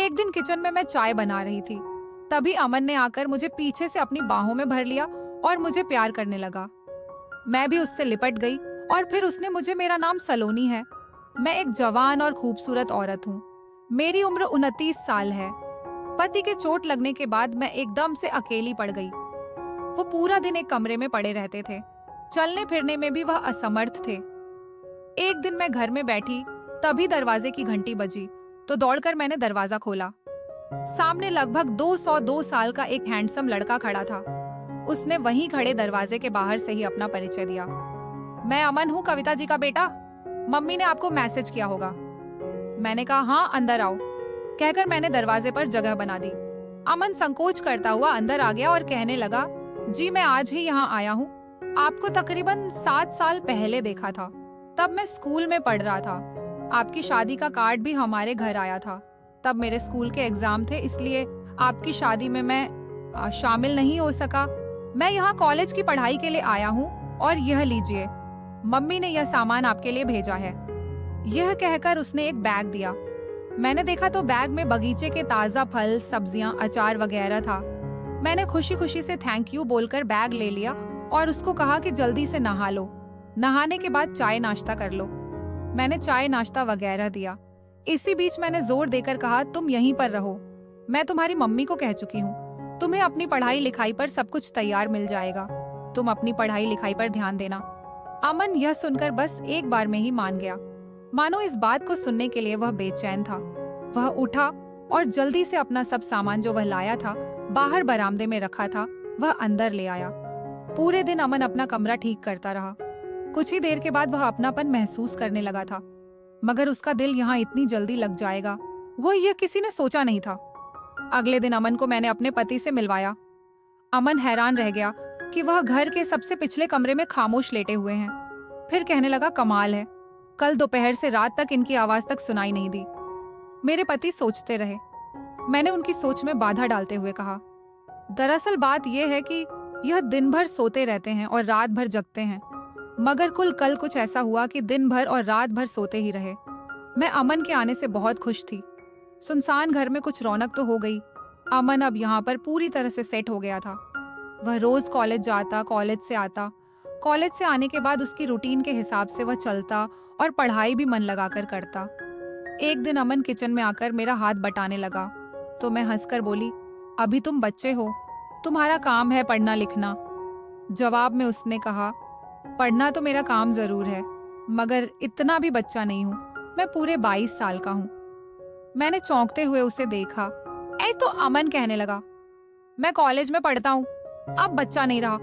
एक दिन किचन में मैं चाय बना रही थी, तभी अमन ने आकर मुझे पीछे से अपनी बाहों में भर लिया और मुझे प्यार करने लगा। मैं भी उससे लिपट गई और फिर उसने मुझे, मेरा नाम सलोनी है, मैं एक जवान और खूबसूरत औरत हूँ। मेरी उम्र 29 साल है। पति के चोट लगने के बाद मैं एकदम से अकेली पड़ गई। वो पूरा दिन एक कमरे में पड़े रहते थे, चलने फिरने में भी वह असमर्थ थे। एक दिन मैं घर में बैठी, तभी दरवाजे की घंटी बजी, तो दौड़कर मैंने दरवाजा खोला। सामने लगभग 202 साल का एक हैंडसम लड़का खड़ा था। उसने वहीं खड़े दरवाजे के बाहर से ही अपना परिचय दिया। मैं अमन हूँ, कविता जी का बेटा। मम्मी ने आपको मैसेज किया होगा। मैंने कहा हाँ, अंदर आओ, कहकर मैंने दरवाजे पर जगह बना दी। अमन संकोच करता हुआ अंदर आ गया और कहने लगा, जी मैं आज ही यहाँ आया हूँ। आपको तकरीबन 7 साल पहले देखा था, तब मैं स्कूल में पढ़ रहा था। आपकी शादी का कार्ड भी हमारे घर आया था। तब मेरे स्कूल के एग्जाम थे, इसलिए आपकी शादी में मैं शामिल नहीं हो सका। मैं यहाँ कॉलेज की पढ़ाई के लिए आया हूँ और यह लीजिए, मम्मी ने यह सामान आपके लिए भेजा है। यह कहकर उसने एक बैग दिया। मैंने देखा तो बैग में बगीचे के ताजा फल, सब्जियां, अचार वगैरह था। मैंने खुशी खुशी से थैंक यू बोलकर बैग ले लिया और उसको कहा कि जल्दी से नहा लो, नहाने के बाद चाय नाश्ता कर लो। मैंने चाय नाश्ता वगैरह दिया। इसी बीच मैंने जोर देकर कहा, तुम यहीं पर रहो, मैं तुम्हारी मम्मी को कह चुकी हूँ, तुम्हें अपनी पढ़ाई लिखाई पर सब कुछ तैयार मिल जाएगा, तुम अपनी पढ़ाई लिखाई पर ध्यान देना। अमन यह सुनकर बस एक बार में ही मान गया, मानो इस बात को सुनने के लिए वह बेचैन था। वह उठा और जल्दी से अपना सब सामान जो वह लाया था, बाहर बरामदे में रखा था, वह अंदर ले आया। पूरे दिन अमन अपना कमरा ठीक करता रहा। कुछ ही देर के बाद वह अपनापन महसूस करने लगा था, मगर उसका दिल यहाँ इतनी जल्दी लग जाएगा, वो यह किसी ने सोचा नहीं था। अगले दिन अमन को मैंने अपने पति से मिलवाया। अमन हैरान रह गया कि वह घर के सबसे पिछले कमरे में खामोश लेटे हुए हैं। फिर कहने लगा, कमाल है, कल दोपहर से रात तक इनकी आवाज तक सुनाई नहीं दी। मेरे पति सोचते रहे। मैंने उनकी सोच में बाधा डालते हुए कहा, दरअसल बात यह है कि यह दिन भर सोते रहते हैं और रात भर जगते हैं। मगर कल कुछ ऐसा हुआ कि दिन भर और रात भर सोते ही रहे। मैं अमन के आने से बहुत खुश थी। सुनसान घर में कुछ रौनक तो हो गई। अमन अब यहाँ पर पूरी तरह से सेट हो गया था। वह रोज कॉलेज जाता, कॉलेज से आता। कॉलेज से आने के बाद उसकी रूटीन के हिसाब से वह चलता और पढ़ाई भी मन लगाकर करता। एक दिन अमन किचन में आकर मेरा हाथ बटाने लगा, तो मैं हंसकर बोली, अभी तुम बच्चे हो, तुम्हारा काम है पढ़ना लिखना। जवाब में उसने कहा, पढ़ना तो मेरा काम जरूर है, मगर इतना भी बच्चा नहीं हूँ, मैं पूरे 22 साल का हूँ। मैंने चौंकते हुए उसे देखा। ऐ तो अमन कहने लगा, मैं कॉलेज में पढ़ता हूँ, अब बच्चा नहीं रहा।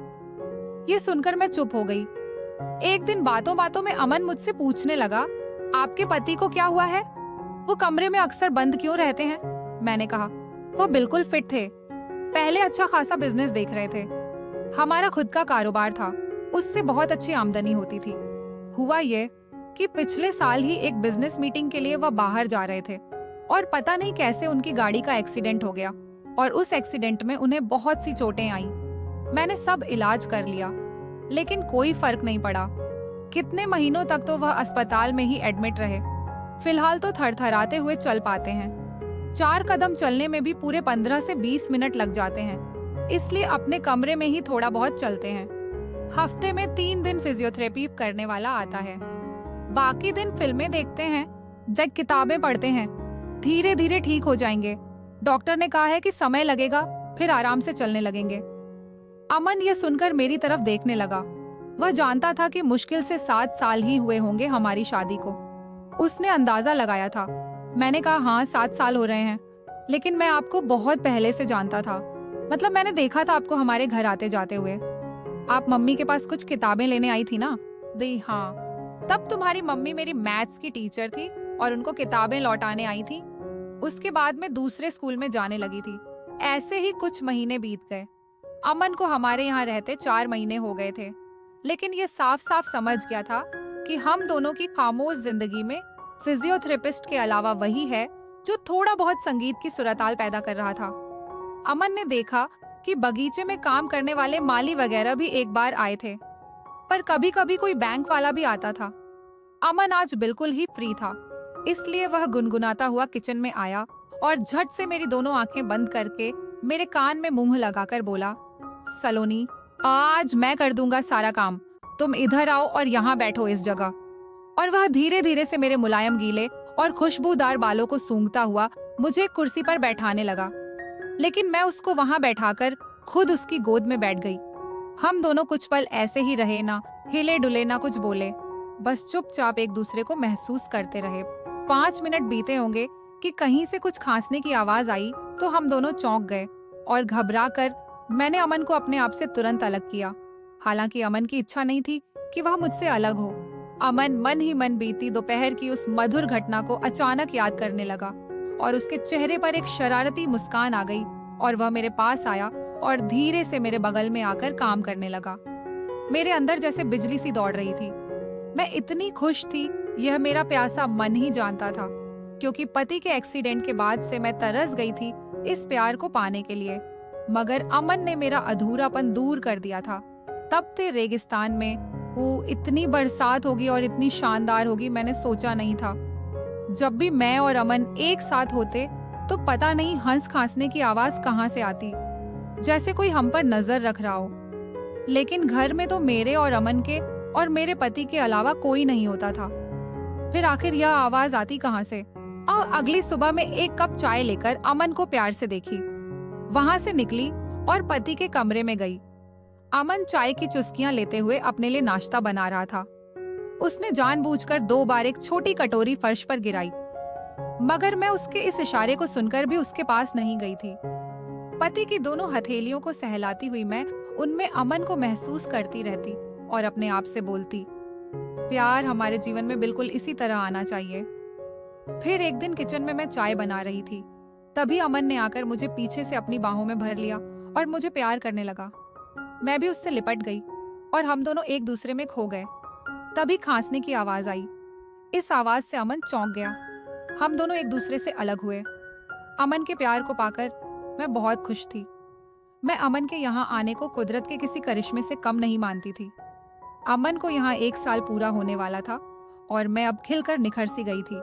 ये सुनकर मैं चुप हो गई। एक दिन बातों बातों में अमन मुझसे पूछने लगा, आपके पति को क्या हुआ है, वो कमरे में अक्सर बंद क्यों रहते हैं? मैंने कहा, वो बिल्कुल फिट थे, पहले अच्छा खासा बिजनेस देख रहे थे, हमारा खुद का कारोबार था, उससे बहुत अच्छी आमदनी होती थी। हुआ ये कि पिछले साल ही एक बिजनेस मीटिंग के लिए वह बाहर जा रहे थे और पता नहीं कैसे उनकी गाड़ी का एक्सीडेंट हो गया और उस एक्सीडेंट में उन्हें बहुत सी चोटें आईं। मैंने सब इलाज कर लिया, लेकिन कोई फर्क नहीं पड़ा। कितने महीनों तक तो वह अस्पताल में ही एडमिट रहे। फिलहाल तो थरथराते हुए चल पाते हैं। 4 कदम चलने में भी पूरे 15 से 20 मिनट लग जाते हैं, इसलिए अपने कमरे में ही थोड़ा बहुत चलते हैं। हफ्ते में 3 दिन फिजियोथेरेपी करने वाला आता है, बाकी दिन फिल्में देखते हैं, जब किताबें पढ़ते हैं। धीरे धीरे ठीक हो जाएंगे, डॉक्टर ने कहा है कि समय लगेगा, फिर आराम से चलने लगेंगे। अमन ये सुनकर मेरी तरफ देखने लगा। वह जानता था कि मुश्किल से 7 साल ही हुए होंगे हमारी शादी को। उसने अंदाजा लगाया था। मैंने कहा, हाँ 7 साल हो रहे हैं, लेकिन मैं आपको बहुत पहले से जानता था, मतलब मैंने देखा था आपको हमारे घर आते जाते हुए। आप मम्मी के पास कुछ किताबें लेने आई थी ना? दी हाँ, तब तुम्हारी मम्मी मेरी मैथ्स की टीचर थी और उनको किताबें लौटाने आई थी। उसके बाद मैं दूसरे स्कूल में जाने लगी थी। ऐसे ही कुछ महीने बीत गए। अमन को हमारे यहाँ रहते 4 महीने हो गए थे, लेकिन ये साफ साफ समझ गया था कि हम दोनों की खामोश जिंदगी में फिजियोथेरेपिस्ट के अलावा वही है जो थोड़ा बहुत संगीत की सुरताल पैदा कर रहा था। अमन ने देखा कि बगीचे में काम करने वाले माली वगैरह भी एक बार आए थे, पर कभी कभी कोई बैंक वाला भी आता था। अमन आज बिल्कुल ही फ्री था, इसलिए वह गुनगुनाता हुआ किचन में आया और झट से मेरी दोनों आंखें बंद करके मेरे कान में मुंह लगाकर बोला, सलोनी, आज मैं कर दूंगा सारा काम, तुम इधर आओ और यहाँ बैठो इस जगह। और वह धीरे धीरे से मेरे मुलायम गीले और खुशबूदार बालों को सूंघता हुआ मुझे एक कुर्सी पर बैठाने लगा, लेकिन मैं उसको वहां बैठाकर खुद उसकी गोद में बैठ गई। हम दोनों कुछ पल ऐसे ही रहे, ना हिले डुले ना कुछ बोले, बस चुपचाप एक दूसरे को महसूस करते रहे। 5 मिनट बीते होंगे कि कहीं से कुछ खांसने की आवाज आई तो हम दोनों चौंक गए और घबरा कर मैंने अमन को अपने आप से तुरंत अलग किया। हालांकि अमन की इच्छा नहीं थी कि वह मुझसे अलग हो। अमन मन ही मन बीती दोपहर की उस मधुर घटना को अचानक याद करने लगा और उसके चेहरे पर एक शरारती मुस्कान आ गई और वह मेरे पास आया और धीरे से मेरे बगल में आकर काम करने लगा। मेरे अंदर जैसे बिजली सी दौड़ रही थी। मैं इतनी खुश थी, यह मेरा प्यासा मन ही जानता था, क्योंकि पति के एक्सीडेंट के बाद से मैं तरस गई थी इस प्यार को पाने के लिए। मगर अमन ने मेरा अधूरापन दूर कर दिया था। तपते रेगिस्तान में वो इतनी बरसात होगी और इतनी शानदार होगी, मैंने सोचा नहीं था। जब भी मैं और अमन एक साथ होते तो पता नहीं हंस खांसने की आवाज कहाँ से आती, जैसे कोई हम पर नजर रख रहा हो। लेकिन घर में तो मेरे और अमन के और मेरे पति के अलावा कोई नहीं होता था। फिर आखिर यह आवाज आती कहाँ से? और अगली सुबह में एक कप चाय लेकर अमन को प्यार से देखी, वहां से निकली और पति के कमरे में गई। अमन चाय की चुस्कियां लेते हुए अपने लिए नाश्ता बना रहा था। उसने जानबूझकर 2 बार एक छोटी कटोरी फर्श पर गिराई, मगर मैं उसके इस इशारे को सुनकर भी उसके पास नहीं गई थी। पति की दोनों हथेलियों को सहलाती हुई मैं उनमें अमन को महसूस करती रहती और अपने आप से बोलती, प्यार हमारे जीवन में बिल्कुल इसी तरह आना चाहिए। फिर एक दिन किचन में मैं चाय बना रही थी, तभी अमन ने आकर मुझे पीछे से अपनी बाहों में भर लिया और मुझे प्यार करने लगा। मैं भी उससे लिपट गई और हम दोनों एक दूसरे में खो गए। तभी खांसने की आवाज आई। इस आवाज से अमन चौंक गया। हम दोनों एक दूसरे से अलग हुए। अमन के प्यार को पाकर मैं बहुत खुश थी। मैं अमन के यहाँ आने को कुदरत के किसी करिश्मे से कम नहीं मानती थी। अमन को यहाँ 1 साल पूरा होने वाला था और मैं अब खिलकर निखर सी गई थी।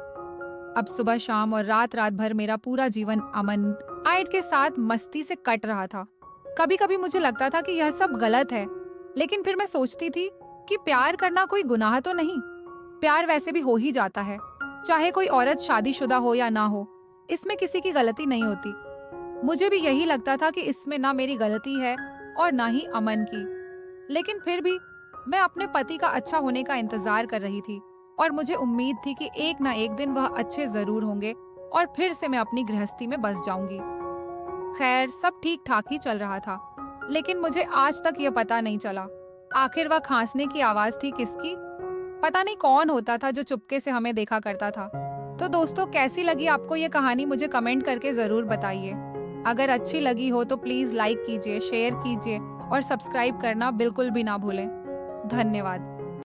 अब सुबह शाम और रात रात भर मेरा पूरा जीवन अमन आयत के साथ मस्ती से कट रहा था। कभी कभी मुझे लगता था कि यह सब गलत है, लेकिन फिर मैं सोचती थी कि प्यार करना कोई गुनाह तो नहीं। प्यार वैसे भी हो ही जाता है, चाहे कोई औरत शादीशुदा हो या ना हो, इसमें किसी की गलती नहीं होती। मुझे भी यही लगता था कि इसमें ना मेरी गलती है और ना ही अमन की, लेकिन फिर भी मैं अपने पति का अच्छा होने का इंतजार कर रही थी और मुझे उम्मीद थी कि एक ना एक दिन वह अच्छे जरूर होंगे और फिर से मैं अपनी गृहस्थी में बस जाऊंगी। खैर, सब ठीक ठाक ही चल रहा था, लेकिन मुझे आज तक यह पता नहीं चला आखिर वह खांसने की आवाज थी किसकी। पता नहीं कौन होता था जो चुपके से हमें देखा करता था। तो दोस्तों, कैसी लगी आपको ये कहानी, मुझे कमेंट करके जरूर बताइए। अगर अच्छी लगी हो तो प्लीज लाइक कीजिए, शेयर कीजिए और सब्सक्राइब करना बिल्कुल भी ना भूलें। धन्यवाद।